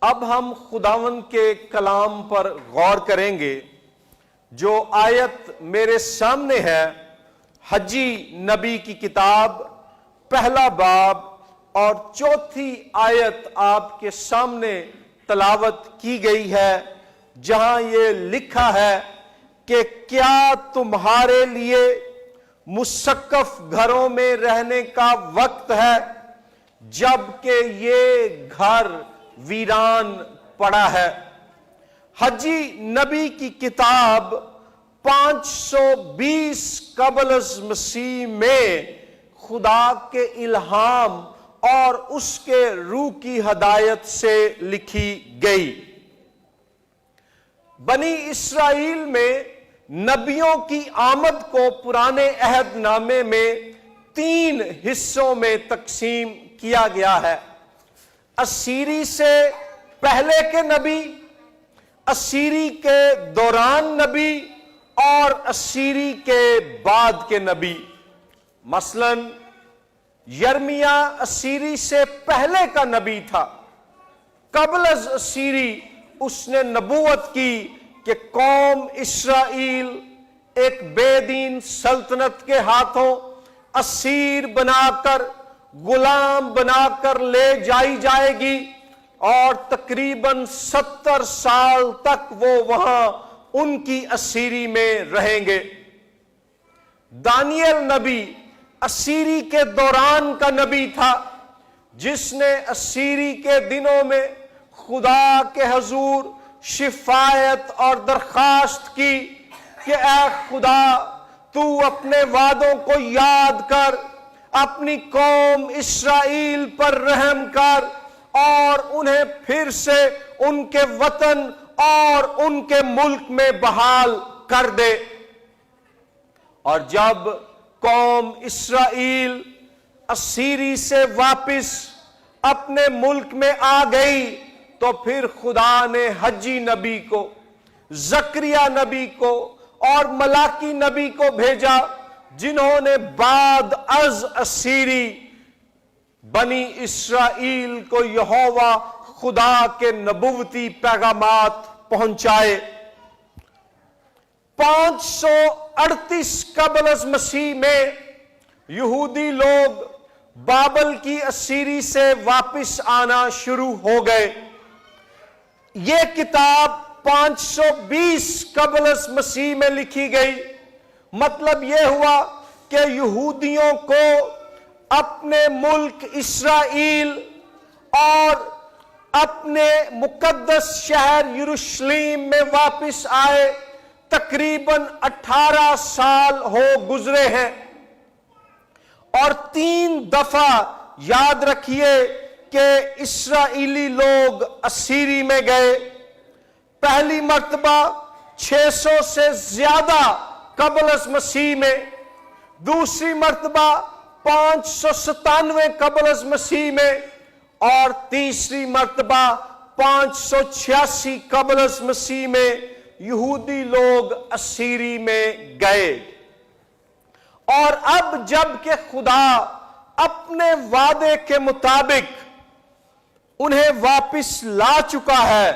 اب ہم خداوند کے کلام پر غور کریں گے جو آیت میرے سامنے ہے۔ حجی نبی کی کتاب پہلا باب اور چوتھی آیت آپ کے سامنے تلاوت کی گئی ہے، جہاں یہ لکھا ہے کہ کیا تمہارے لیے مسقف گھروں میں رہنے کا وقت ہے جبکہ یہ گھر ویران پڑا ہے۔ حجی نبی کی کتاب 520 قبل از مسیح میں خدا کے الہام اور اس کے روح کی ہدایت سے لکھی گئی۔ بنی اسرائیل میں نبیوں کی آمد کو پرانے عہد نامے میں 3 حصوں میں تقسیم کیا گیا ہے۔ اسیری سے پہلے کے نبی، اسیری کے دوران نبی اور اسیری کے بعد کے نبی۔ مثلا یرمیہ اسیری سے پہلے کا نبی تھا۔ قبل از اسیری اس نے نبوت کی کہ قوم اسرائیل ایک بے دین سلطنت کے ہاتھوں اسیر بنا کر، غلام بنا کر لے جائی جائے گی اور تقریباً 70 سال تک وہ وہاں ان کی اسیری میں رہیں گے۔ دانیل نبی اسیری کے دوران کا نبی تھا، جس نے اسیری کے دنوں میں خدا کے حضور شفاعت اور درخواست کی کہ اے خدا تو اپنے وعدوں کو یاد کر، اپنی قوم اسرائیل پر رحم کر اور انہیں پھر سے ان کے وطن اور ان کے ملک میں بحال کر دے۔ اور جب قوم اسرائیل اسیری سے واپس اپنے ملک میں آ گئی تو پھر خدا نے حجی نبی کو، زکریا نبی کو اور ملاکی نبی کو بھیجا، جنہوں نے بعد از اسیری بنی اسرائیل کو یہوہ خدا کے نبوتی پیغامات پہنچائے۔ 538 قبل از مسیح میں یہودی لوگ بابل کی اسیری سے واپس آنا شروع ہو گئے۔ یہ کتاب 520 قبل از مسیح میں لکھی گئی۔ مطلب یہ ہوا کہ یہودیوں کو اپنے ملک اسرائیل اور اپنے مقدس شہر یروشلم میں واپس آئے تقریباً 18 سال ہو گزرے ہیں، اور 3 دفعہ یاد رکھیے کہ اسرائیلی لوگ اسیری میں گئے۔ پہلی مرتبہ 600 سے زیادہ قبل از مسیح میں، دوسری مرتبہ 597 قبل از مسیح میں، اور تیسری مرتبہ 586 قبل از مسیح میں یہودی لوگ اسیری میں گئے۔ اور اب جب کہ خدا اپنے وعدے کے مطابق انہیں واپس لا چکا ہے،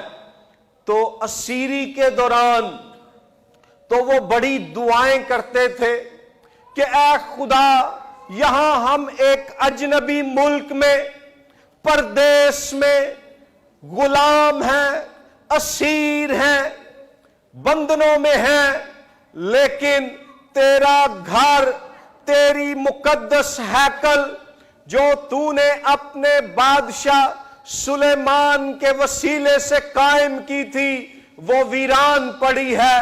تو اسیری کے دوران تو وہ بڑی دعائیں کرتے تھے کہ اے خدا، یہاں ہم ایک اجنبی ملک میں، پردیس میں غلام ہیں، اسیر ہیں، بندنوں میں ہیں، لیکن تیرا گھر، تیری مقدس ہیکل جو تو نے اپنے بادشاہ سلیمان کے وسیلے سے قائم کی تھی، وہ ویران پڑی ہے۔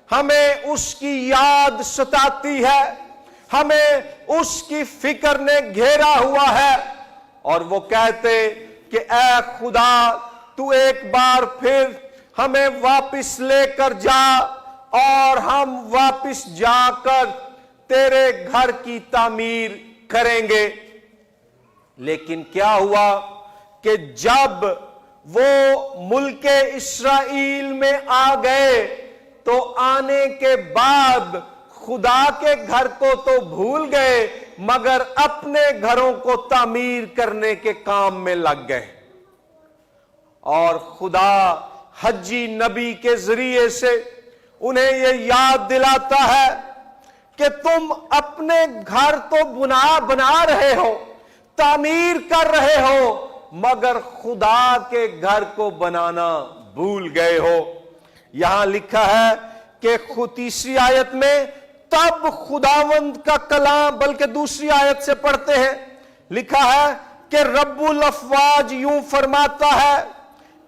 ہمیں اس کی یاد ستاتی ہے، ہمیں اس کی فکر نے گھیرا ہوا ہے، اور وہ کہتے کہ اے خدا تو ایک بار پھر ہمیں واپس لے کر جا، اور ہم واپس جا کر تیرے گھر کی تعمیر کریں گے۔ لیکن کیا ہوا کہ جب وہ ملک اسرائیل میں آ گئے تو آنے کے بعد خدا کے گھر کو تو بھول گئے، مگر اپنے گھروں کو تعمیر کرنے کے کام میں لگ گئے۔ اور خدا حجی نبی کے ذریعے سے انہیں یہ یاد دلاتا ہے کہ تم اپنے گھر تو بنا رہے ہو، تعمیر کر رہے ہو، مگر خدا کے گھر کو بنانا بھول گئے ہو۔ یہاں لکھا ہے کہ تیسری آیت میں تب خداوند کا کلام، بلکہ دوسری آیت سے پڑھتے ہیں، لکھا ہے کہ رب الافواج یوں فرماتا ہے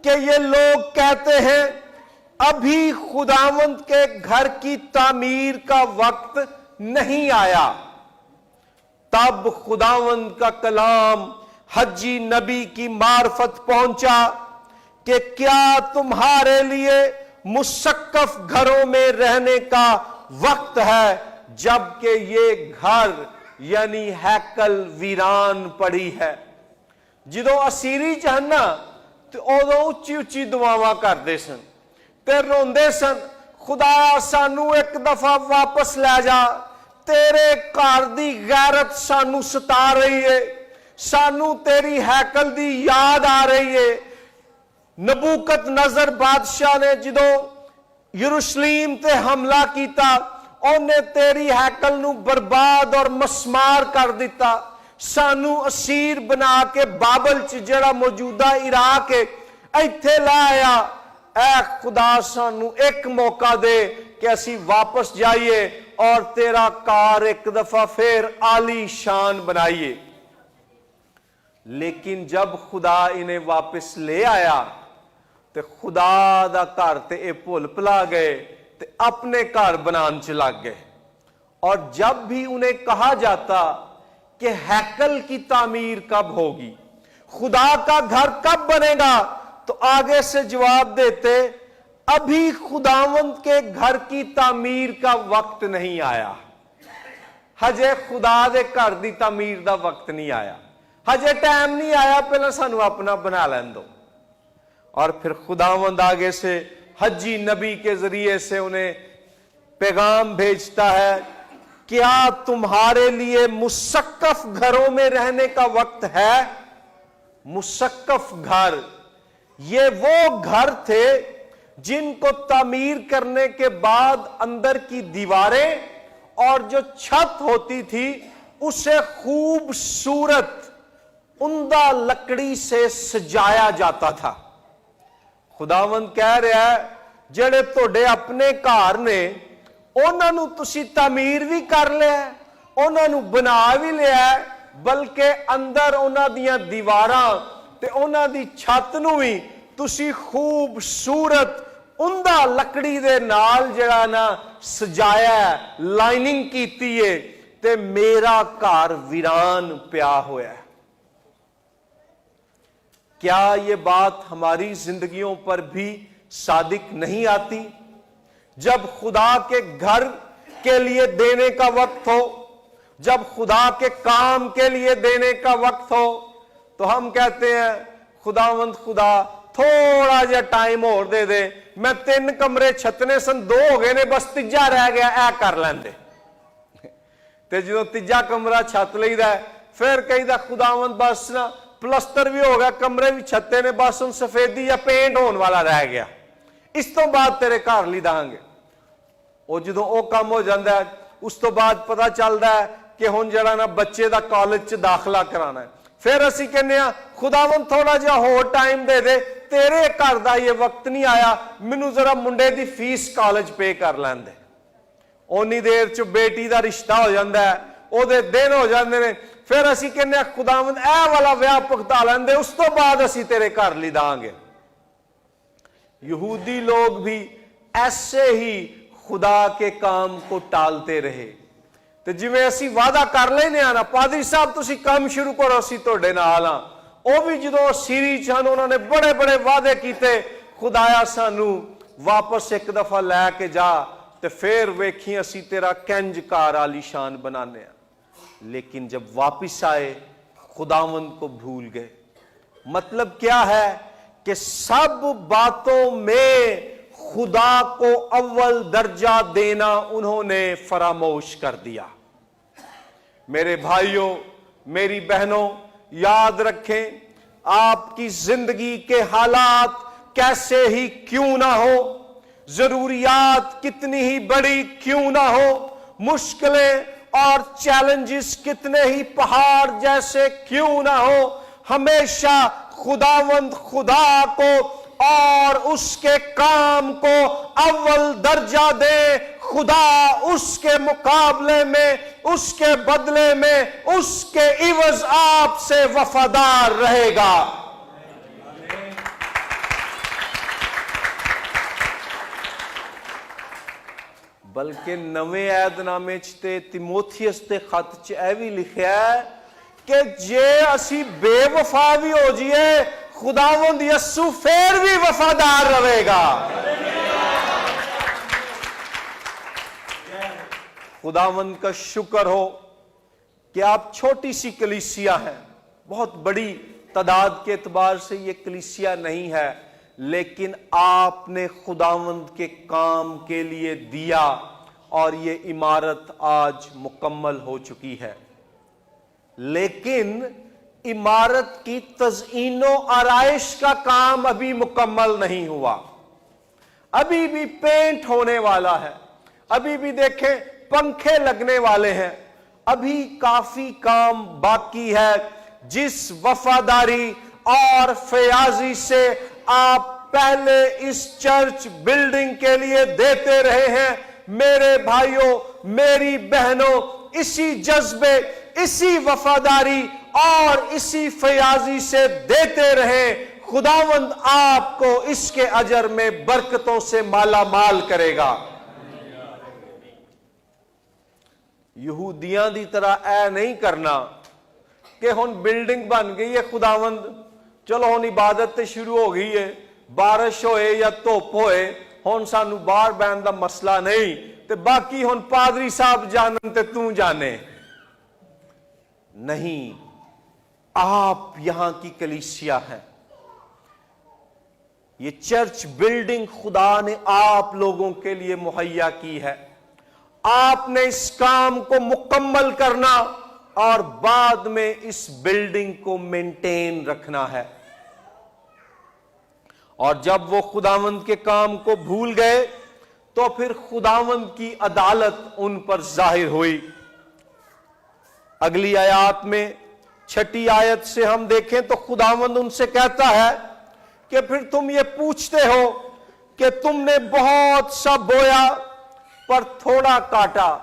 کہ یہ لوگ کہتے ہیں ابھی خداوند کے گھر کی تعمیر کا وقت نہیں آیا۔ تب خداوند کا کلام حجی نبی کی معرفت پہنچا کہ کیا تمہارے لیے مسقف گھروں میں رہنے کا وقت ہے، جبکہ یہ گھر یعنی ہیکل ویران پڑی ہے۔ جدوں اسیری چاہنا تو ادو اچھی اچھی دعاواں کرتے سن تے روندے سن، خدا سانو ایک دفعہ واپس لے جا، تیرے گھر دی غیرت سانو ستا رہی ہے، سانو تیری ہیکل دی یاد آ رہی ہے۔ نبوکت نظر بادشاہ نے جدوں یروشلیم تے حملہ کیتا، انہیں تیری ہیکل نو برباد اور مسمار کر دیتا، سانو اسیر بنا کے بابل چ جڑا موجودہ عراق ہے ایتھے لایا۔ اے خدا سانو ایک موقع دے کہ اسی واپس جائیے اور تیرا کار ایک دفعہ پھر عالی شان بنائیے۔ لیکن جب خدا انہیں واپس لے آیا تے خدا دا گھر تے اے بھول پلا گئے تے اپنے گھر بنان چ لگ گئے۔ اور جب بھی انہیں کہا جاتا کہ ہیکل کی تعمیر کب ہوگی، خدا کا گھر کب بنے گا، تو آگے سے جواب دیتے ابھی خداوند کے گھر کی تعمیر کا وقت نہیں آیا۔ ہجے خدا دے گھر دی تعمیر دا وقت نہیں آیا، ہجے ٹائم نہیں آیا، پہلے سانو اپنا بنا لین دو۔ اور پھر خداوند آگے سے حجی نبی کے ذریعے سے انہیں پیغام بھیجتا ہے، کیا تمہارے لیے مسقف گھروں میں رہنے کا وقت ہے؟ مسقف گھر یہ وہ گھر تھے جن کو تعمیر کرنے کے بعد اندر کی دیواریں اور جو چھت ہوتی تھی اسے خوبصورت عمدہ لکڑی سے سجایا جاتا تھا۔ خداوند کہہ رہا ہے جڑے توڑے اپنے گھر نے انہاں نو تسی تعمیر بھی کر لیا، انہاں نو بنا بھی لیا، بلکہ اندر انہاں دیاں دیواراں تے انہاں دی چھت نو بھی تسی خوبصورت عمدہ لکڑی دے نال جڑا نا سجایا ہے، لائننگ کیتی ہے، تے میرا گھر ویران پیا ہویا ہے۔ کیا یہ بات ہماری زندگیوں پر بھی صادق نہیں آتی؟ جب خدا کے گھر کے لیے دینے کا وقت ہو، جب خدا کے کام کے لیے دینے کا وقت ہو، تو ہم کہتے ہیں خداوند خدا تھوڑا جا ٹائم اور دے دے، میں 3 کمرے چھتنے سن 2 ہو گئے نے، بس تیجا رہ گیا، اے کر لیندے۔ تے جدوں تیجا کمرہ چھت لئیدا ہے پھر کہیدا خداوند بس نا پلسٹر بھی ہو گیا، کمرے بھی چھتے نے، بس ان سفیدی یا پینٹ ہون والا رہ گیا، اس تو بعد تیرے گھر لی داں گے۔ وہ جدوں او کام ہو جاندہ ہے اس تو بعد پتہ چلدا ہے کہ ہن جڑا نا بچے دا کالج چ داخلہ کرانا ہے، پھر اسی کہنے ہیں خداوند تھوڑا جا ہور ٹائم دے دے، تیرے گھر دا یہ وقت نہیں آیا، مینوں ذرا منڈے دی فیس کالج پے کر لین دے۔ اونی دیر چ بیٹی دا رشتہ ہو جاندہ ہے، او دے دن ہو جاندے نے، پھر اسی کہنے ہیں خداوند اے والا ویاہ پکتا لین دے، اس تو بعد اسی تیرے گھر لی داں گے۔ یہودی لوگ بھی ایسے ہی خدا کے کام کو ٹالتے رہے۔ تو جی میں اسی وعدہ کر لینے آنا پادری صاحب تسی کام شروع کرو اسی توڑے نہ آلا، او بھی جدو سیری چاہن انہوں نے بڑے بڑے وعدے کیتے، خدایا سانو واپس ایک دفعہ لے کے جا تے پھر ویکھیں اسی تیرا کنج کار عالی شان بنانے ہیں۔ لیکن جب واپس آئے خداوند کو بھول گئے۔ مطلب کیا ہے کہ سب باتوں میں خدا کو اول درجہ دینا انہوں نے فراموش کر دیا۔ میرے بھائیوں میری بہنوں یاد رکھیں آپ کی زندگی کے حالات کیسے ہی کیوں نہ ہو، ضروریات کتنی ہی بڑی کیوں نہ ہو، مشکلیں اور چیلنجز کتنے ہی پہاڑ جیسے کیوں نہ ہو، ہمیشہ خداوند خدا کو اور اس کے کام کو اول درجہ دے۔ خدا اس کے مقابلے میں، اس کے بدلے میں، اس کے عوض آپ سے وفادار رہے گا۔ بلکہ نویں عہد نامے تے تیموتھیوس تے خط چ اے بھی لکھیا ہے کہ جے اسی بے وفا بھی ہو جائے خداوند یسوع پھر بھی وفادار رہے گا۔ خداوند کا شکر ہو کہ آپ چھوٹی سی کلیسیا ہیں، بہت بڑی تعداد کے اعتبار سے یہ کلیسیا نہیں ہے، لیکن آپ نے خداوند کے کام کے لیے دیا اور یہ عمارت آج مکمل ہو چکی ہے۔ لیکن عمارت کی تزئین و آرائش کا کام ابھی مکمل نہیں ہوا، ابھی بھی پینٹ ہونے والا ہے، ابھی بھی دیکھیں پنکھے لگنے والے ہیں، ابھی کافی کام باقی ہے۔ جس وفاداری اور فیاضی سے آپ پہلے اس چرچ بلڈنگ کے لیے دیتے رہے ہیں، میرے بھائیوں میری بہنوں، اسی جذبے، اسی وفاداری اور اسی فیاضی سے دیتے رہیں، خداوند آپ کو اس کے اجر میں برکتوں سے مالا مال کرے گا۔ یہودیاں دی طرح اے نہیں کرنا کہ ہن بلڈنگ بن گئی ہے، خداوند چلو ہن عبادت تے شروع ہو گئی ہے، بارش ہوئے یا دھوپ ہوئے ہن سانو باہر بہن دا مسئلہ نہیں، تے باقی ہن پادری صاحب جانن تے تو جانے۔ نہیں، آپ یہاں کی کلیسیا ہیں، یہ چرچ بلڈنگ خدا نے آپ لوگوں کے لیے مہیا کی ہے۔ آپ نے اس کام کو مکمل کرنا اور بعد میں اس بلڈنگ کو مینٹین رکھنا ہے۔ اور جب وہ خداوند کے کام کو بھول گئے تو پھر خداوند کی عدالت ان پر ظاہر ہوئی۔ اگلی آیات میں 6 آیت سے ہم دیکھیں تو خداوند ان سے کہتا ہے کہ پھر تم یہ پوچھتے ہو کہ تم نے بہت سا بویا پر تھوڑا کاٹا،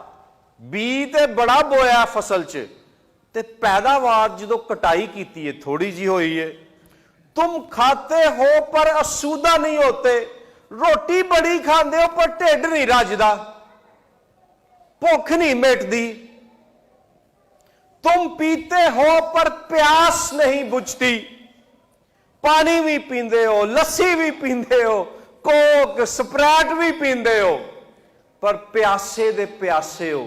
بی تے بڑا بویا فصل چ تے پیداوار جدو کٹائی کیتی ہے تھوڑی جی ہوئی ہے۔ تم کھاتے ہو پر اسودہ نہیں ہوتے، روٹی بڑی کھاندے ہو پر ٹھڈ نہیں رجدا، بھوک نہیں مٹدی، تم پیتے ہو پر پیاس نہیں بجھتی، پانی بھی پیندے ہو، لسی بھی پیندے ہو، کوک سپرائٹ بھی پیندے ہو، پر پیاسے دے پیاسے ہو،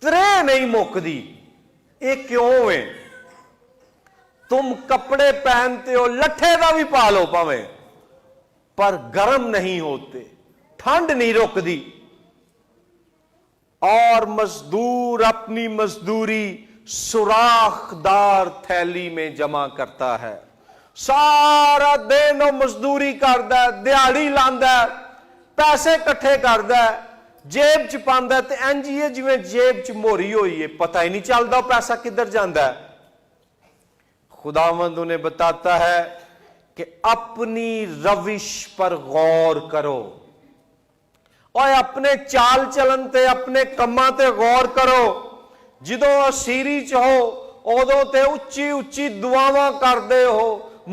ترے نہیں مکدی۔ یہ کیوں ہے؟ تم کپڑے پہنتے ہو، لٹھے دا بھی پالو پاویں، پر گرم نہیں ہوتے، ٹھنڈ نہیں رکدی، اور مزدور اپنی مزدوری سوراخ دار تھیلی میں جمع کرتا ہے، سارا دن وہ مزدوری کردا ہے، دیہڑی لاندا ہے، پیسے کٹھے کردا ہے، جیب چ پاندا ہے تے انج ہی جویں جیب چ موری ہوئی ہے، پتہ ہی نہیں چلدا پیسہ کدھر جاندا ہے۔ خداوند انہیں بتاتا ہے کہ اپنی روش پر غور کرو، اور اپنے چال چلن تے اپنے کماں تے غور کرو۔ جدو اسیری چ ہو ادو تے اچھی اچھی دعاواں کردے ہو،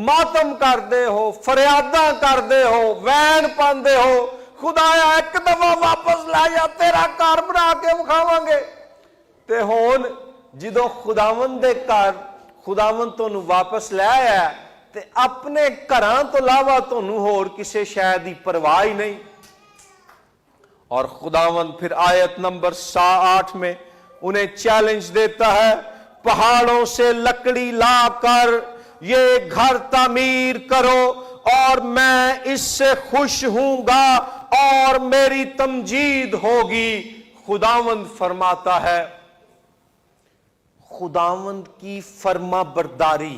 ماتم کردے ہو، فریاداں کردے ہو، وین پاندے ہو، خدایا ایک دفعہ واپس لے جا، تیرا گھر بنا کے وکھاواں گے۔ تے ہون جدو خداوند دے گھر خداوند تانوں واپس لے آیا تے اپنے گھراں تو علاوہ تانوں ہور کسے شے دی پرواہ ہی نہیں۔ اور خداوند پھر آیت نمبر 8 میں انہیں چیلنج دیتا ہے، پہاڑوں سے لکڑی لا کر یہ گھر تعمیر کرو اور میں اس سے خوش ہوں گا اور میری تمجید ہوگی۔ خداوند فرماتا ہے، خداوند کی فرما برداری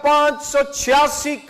586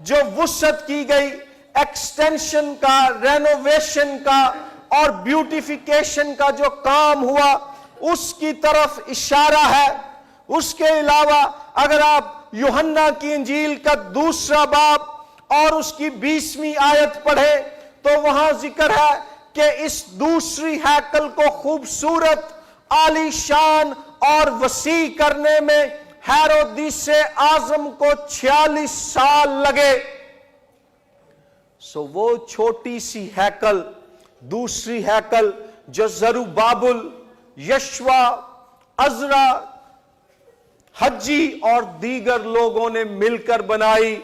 جو وسعت کی گئی، ایکسٹینشن کا، رینوویشن کا اور بیوٹیفیکیشن کا جو کام ہوا، اس کی طرف اشارہ ہے۔ اس کے علاوہ اگر آپ یوحنا کی انجیل کا 2 باب اور اس کی 20ویں آیت پڑھے تو وہاں ذکر ہے کہ اس دوسری ہیکل کو خوبصورت، عالی شان اور وسیع کرنے میں ہیرودیس اعظم کو 46 سال لگے۔ وہ چھوٹی سی ہیکل، دوسری ہیکل جو زروبابل، یشوا، عزرا، حجی اور دیگر لوگوں نے مل کر بنائی،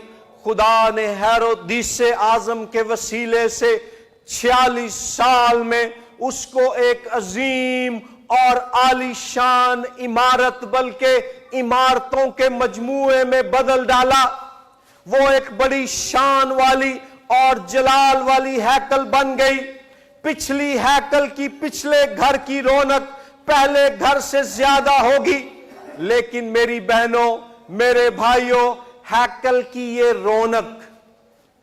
خدا نے ہیرودیس اعظم کے وسیلے سے 46 سال میں اس کو ایک عظیم اور عالی شان عمارت، بلکہ عمارتوں کے مجموعے میں بدل ڈالا۔ وہ ایک بڑی شان والی اور جلال والی ہیکل بن گئی۔ پچھلی ہیکل کی، پچھلے گھر کی رونق پہلے گھر سے زیادہ ہوگی، لیکن میری بہنوں، میرے بھائیوں، ہیکل کی یہ رونق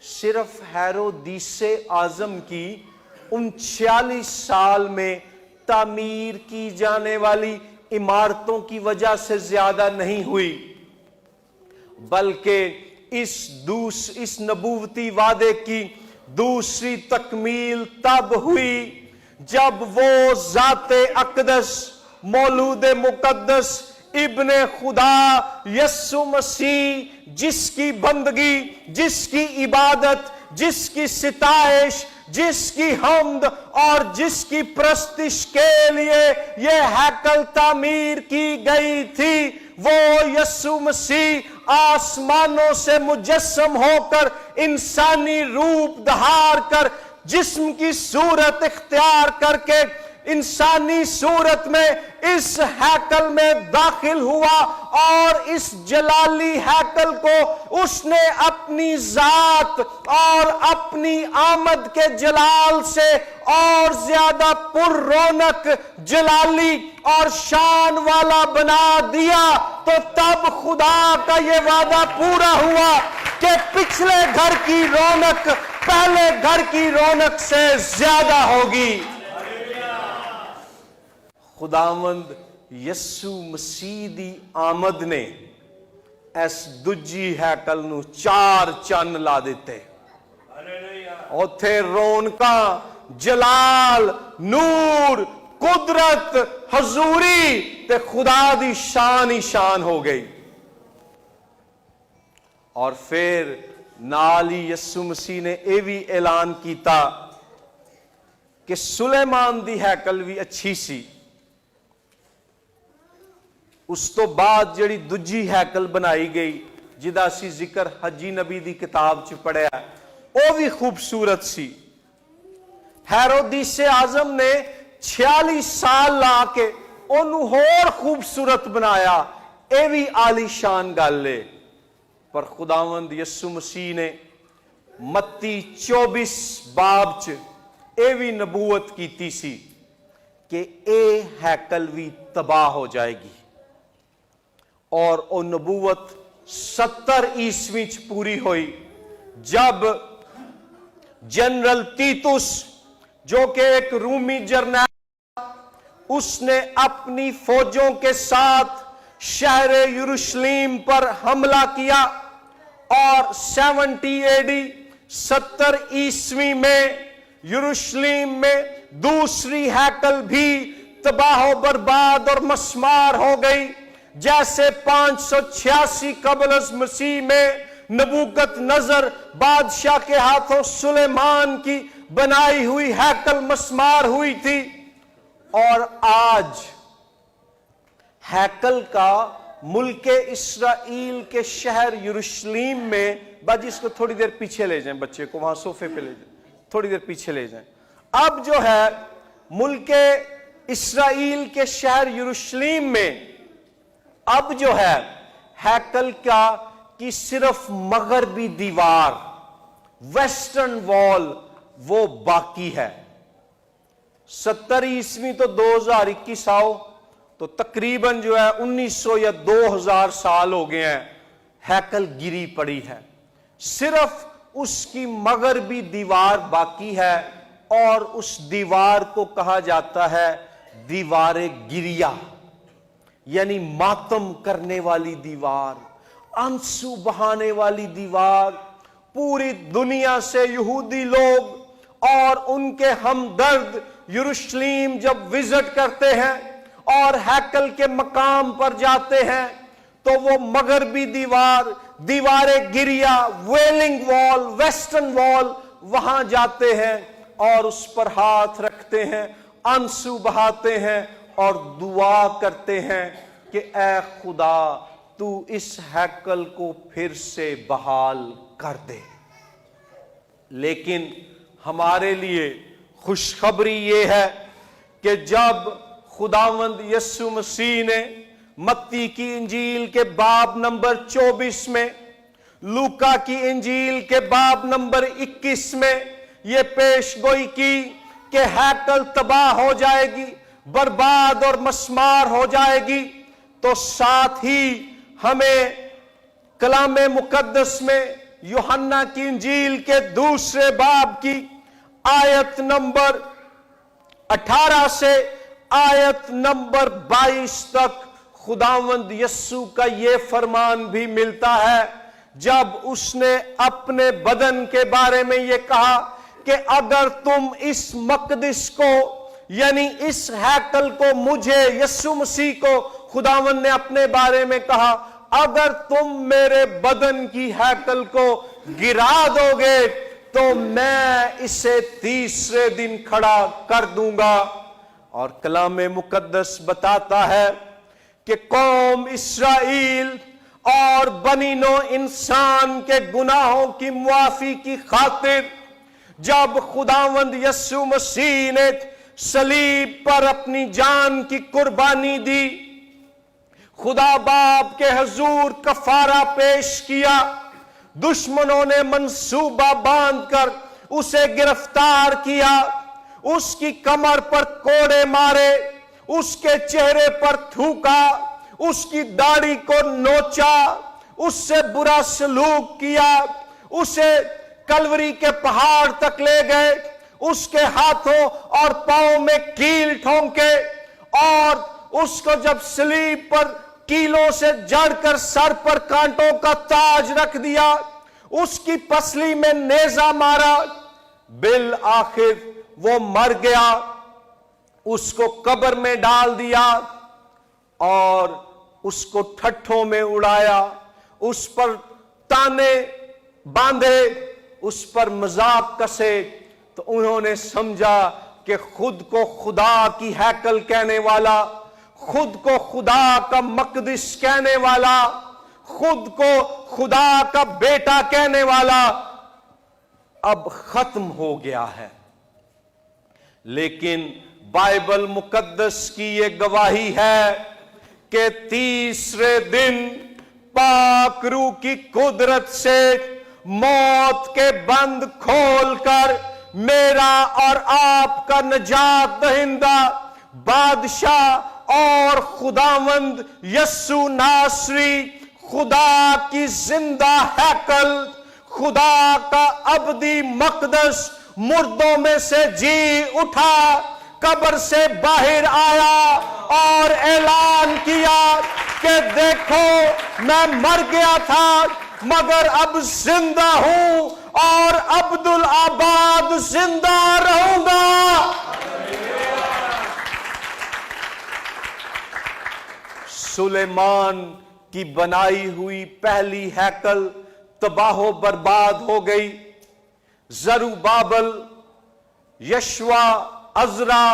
صرف ہیرودیس اعظم کی ان 46 سال میں تعمیر کی جانے والی عمارتوں کی وجہ سے زیادہ نہیں ہوئی، بلکہ اس نبوتی وعدے کی دوسری تکمیل تب ہوئی جب وہ ذات اقدس، مولود مقدس، ابن خدا یسوع مسیح، جس کی بندگی، جس کی عبادت، جس کی ستائش، جس کی حمد اور جس کی پرستش کے لیے یہ ہیکل تعمیر کی گئی تھی، وہ یسوع مسیح آسمانوں سے مجسم ہو کر، انسانی روپ دھار کر، جسم کی صورت اختیار کر کے انسانی صورت میں اس ہیکل میں داخل ہوا، اور اس جلالی ہیکل کو اس نے اپنی ذات اور اپنی آمد کے جلال سے اور زیادہ پر رونق، جلالی اور شان والا بنا دیا۔ تو تب خدا کا یہ وعدہ پورا ہوا کہ پچھلے گھر کی رونق پہلے گھر کی رونق سے زیادہ ہوگی۔ خداوند یسوع مسیح دی آمد نے اس دجی ہیکل نو 4 چن لا دیتے، اوتھے رونقاں، جلال، نور، قدرت، حضوری تے خدا دی شان ہی شان ہو گئی۔ اور پھر نالی یسوع مسیح نے یہ بھی اعلان کیتا کہ سلیمان دی ہیکل بھی اچھی سی، اس تو بعد جڑی دجی ہیکل بنائی گئی جدا سی ذکر حجی نبی دی کتاب چ پڑھیا، وہ بھی خوبصورت سی۔ ہیرودیس اعظم نے 46 سال لا کے انہوں اور خوبصورت بنایا، اے بھی عالی شان گل ہے۔ پر خداوند یسوع مسیح نے متی 24 باب چ اے بھی نبوت کیتی سی کہ اے ہیکل بھی تباہ ہو جائے گی، اور وہ نبوت 70 عیسوی چ پوری ہوئی جب جنرل تیتوس، جو کہ ایک رومی جرنیل، اس نے اپنی فوجوں کے ساتھ شہر یروشلیم پر حملہ کیا، اور 70 AD 70 عیسوی میں یروشلیم میں دوسری ہیکل بھی تباہ و برباد اور مسمار ہو گئی، جیسے 586 قبل از مسیح میں نبوکت نظر بادشاہ کے ہاتھوں سلیمان کی بنائی ہوئی ہیکل مسمار ہوئی تھی۔ اور آج ہیکل کا ملک اسرائیل کے شہر یروشلیم میں، باجی اس کو تھوڑی دیر پیچھے لے جائیں، بچے کو وہاں صوفے پہ لے جائیں، تھوڑی دیر پیچھے لے جائیں۔ اب جو ہے ملک اسرائیل کے شہر یروشلیم میں اب جو ہے ہیکل کی صرف مغربی دیوار، ویسٹرن وال، وہ باقی ہے۔ 70 عیسوی تو 2021 آؤ تو تقریباً جو ہے 1900 یا 2000 سال ہو گئے ہیں، ہیکل گری پڑی ہے۔ صرف اس کی مغربی دیوار باقی ہے، اور اس دیوار کو کہا جاتا ہے دیوار گریہ، یعنی ماتم کرنے والی دیوار، آنسو بہانے والی دیوار۔ پوری دنیا سے یہودی لوگ اور ان کے ہمدرد یروشلم جب وزٹ کرتے ہیں اور ہیکل کے مقام پر جاتے ہیں تو وہ مغربی دیوار، دیوار گریہ، ویلنگ وال، ویسٹرن وال، وہاں جاتے ہیں اور اس پر ہاتھ رکھتے ہیں، آنسو بہاتے ہیں اور دعا کرتے ہیں کہ اے خدا تو اس ہیکل کو پھر سے بحال کر دے۔ لیکن ہمارے لیے خوشخبری یہ ہے کہ جب خداوند یسوع مسیح نے متی کی انجیل کے باب نمبر 24 میں، لوکا کی انجیل کے باب نمبر 21 میں یہ پیش گوئی کی کہ ہیکل تباہ ہو جائے گی، برباد اور مسمار ہو جائے گی، تو ساتھ ہی ہمیں کلام مقدس میں یوحنا کی انجیل کے دوسرے باب کی آیت نمبر 18 سے آیت نمبر 22 تک خداوند یسوع کا یہ فرمان بھی ملتا ہے، جب اس نے اپنے بدن کے بارے میں یہ کہا کہ اگر تم اس مقدس کو، یعنی اس ہیکل کو، مجھے یسوع مسیح کو خداوند نے اپنے بارے میں کہا، اگر تم میرے بدن کی ہیکل کو گرا دو گے تو میں اسے تیسرے دن کھڑا کر دوں گا۔ اور کلام مقدس بتاتا ہے کہ قوم اسرائیل اور بنی نوع انسان کے گناہوں کی معافی کی خاطر جب خداوند یسوع مسیح نے صلیب پر اپنی جان کی قربانی دی، خدا باپ کے حضور کفارہ پیش کیا، دشمنوں نے منصوبہ باندھ کر اسے گرفتار کیا، اس کی کمر پر کوڑے مارے، اس کے چہرے پر تھوکا، اس کی داڑھی کو نوچا، اس سے برا سلوک کیا، اسے کلوری کے پہاڑ تک لے گئے، اس کے ہاتھوں اور پاؤں میں کیل ٹھونکے، اور اس کو جب صلیب پر کیلوں سے جڑ کر سر پر کانٹوں کا تاج رکھ دیا، اس کی پسلی میں نیزہ مارا، بالآخر وہ مر گیا، اس کو قبر میں ڈال دیا اور اس کو ٹھٹھوں میں اڑایا، اس پر تانے باندھے، اس پر مذاق کسے، تو انہوں نے سمجھا کہ خود کو خدا کی ہیکل کہنے والا، خود کو خدا کا مقدس کہنے والا، خود کو خدا کا بیٹا کہنے والا اب ختم ہو گیا ہے۔ لیکن بائبل مقدس کی یہ گواہی ہے کہ تیسرے دن پاک روح کی قدرت سے موت کے بند کھول کر میرا اور آپ کا نجات دہندہ بادشاہ اور خداوند یسوع ناصری، خدا کی زندہ ہیکل، خدا کا ابدی مقدس مردوں میں سے جی اٹھا، قبر سے باہر آیا اور اعلان کیا کہ دیکھو میں مر گیا تھا مگر اب زندہ ہوں اور عبدالآباد زندہ رہوں گا۔ سلیمان کی بنائی ہوئی پہلی ہیکل تباہ و برباد ہو گئی۔ زروبابل، یشوا، عزرا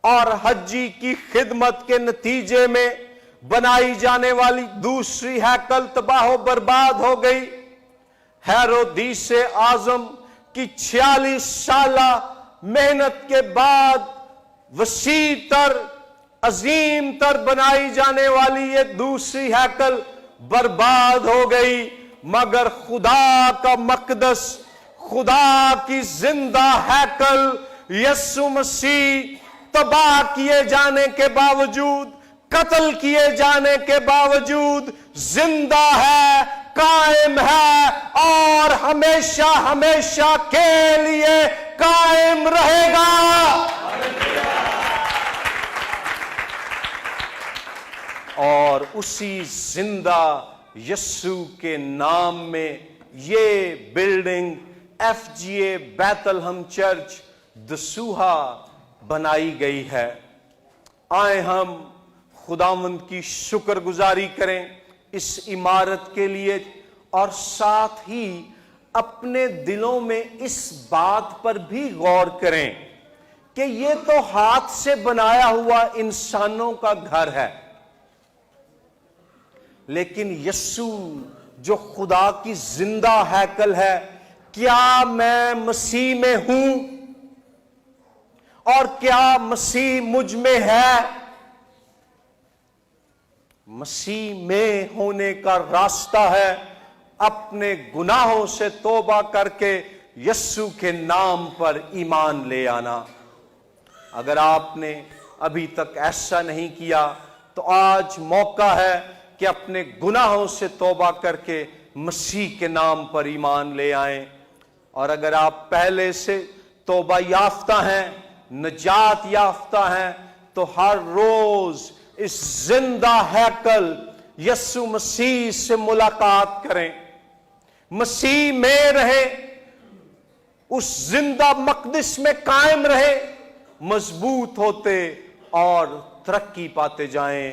اور حجی کی خدمت کے نتیجے میں بنائی جانے والی دوسری ہیکل تباہ و برباد ہو گئی۔ ہیرودیس اعظم کی 46 سالہ محنت کے بعد وسیع تر، عظیم تر بنائی جانے والی یہ دوسری ہیکل برباد ہو گئی، مگر خدا کا مقدس، خدا کی زندہ ہیکل یسوع مسیح تباہ کیے جانے کے باوجود، قتل کیے جانے کے باوجود زندہ ہے، قائم ہے اور ہمیشہ ہمیشہ کے لیے قائم رہے گا۔ اور اسی زندہ یسوع کے نام میں یہ بلڈنگ FGA بیت الہم چرچ دسوہا بنائی گئی ہے۔ آئیں ہم خداوند کی شکر گزاری کریں اس عمارت کے لیے، اور ساتھ ہی اپنے دلوں میں اس بات پر بھی غور کریں کہ یہ تو ہاتھ سے بنایا ہوا انسانوں کا گھر ہے، لیکن یسوع جو خدا کی زندہ ہیکل ہے، کیا میں مسیح میں ہوں اور کیا مسیح مجھ میں ہے؟ مسیح میں ہونے کا راستہ ہے اپنے گناہوں سے توبہ کر کے یسوع کے نام پر ایمان لے آنا۔ اگر آپ نے ابھی تک ایسا نہیں کیا تو آج موقع ہے کہ اپنے گناہوں سے توبہ کر کے مسیح کے نام پر ایمان لے آئیں۔ اور اگر آپ پہلے سے توبہ یافتہ ہیں، نجات یافتہ ہیں، تو ہر روز اس زندہ ہیکل یسوع مسیح سے ملاقات کریں، مسیح میں رہیں، اس زندہ مقدس میں قائم رہیں، مضبوط ہوتے اور ترقی پاتے جائیں۔